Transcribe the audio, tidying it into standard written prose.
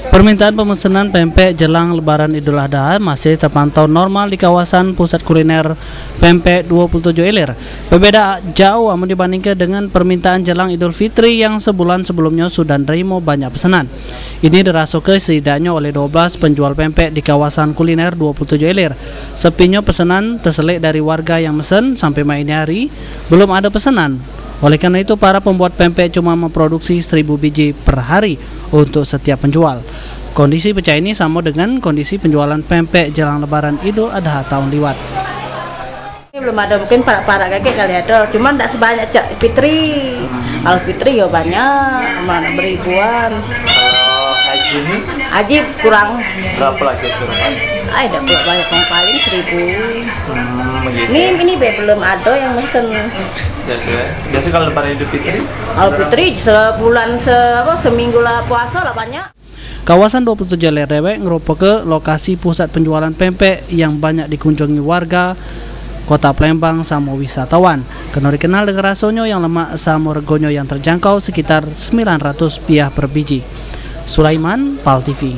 Permintaan pemesanan pempek jelang Lebaran Idul Adha masih terpantau normal di kawasan pusat kuliner Pempek 27 Ilir. Berbeda jauh dibandingkan dengan permintaan jelang Idul Fitri yang sebulan sebelumnya sudah nerimo banyak pesanan. Ini dirasuki setidaknya oleh 12 penjual pempek di kawasan kuliner 27 Ilir. Sepinya pesanan terselik dari warga yang mesen sampai main hari belum ada pesanan. Oleh karena itu, para pembuat pempek cuma memproduksi 1000 biji per hari untuk setiap penjual. Kondisi pecah ini sama dengan kondisi penjualan pempek jelang Lebaran Idul Adha tahun liwat. Belum ada, mungkin para kakek kali ada, cuman tidak sebanyak Fitri. Kalau Fitri ya banyak, mana beribuan. Kalau haji ini? Haji kurang. Berapa lagi kurang? Ada pula banyak, yang paling 1000. Begitu. Ini belum ada yang mesen. Biasa kalau Lebaran Idul Fitri? Kalau Fitri sebulan seminggu lah puasa lah banyak. Kawasan 27 Ilir Dewek merupakan lokasi pusat penjualan pempek yang banyak dikunjungi warga Kota Palembang sama wisatawan. Kena dikenal dengan rasanya yang lemak sama regonya yang terjangkau sekitar 900 rupiah per biji. Sulaiman, PAL TV.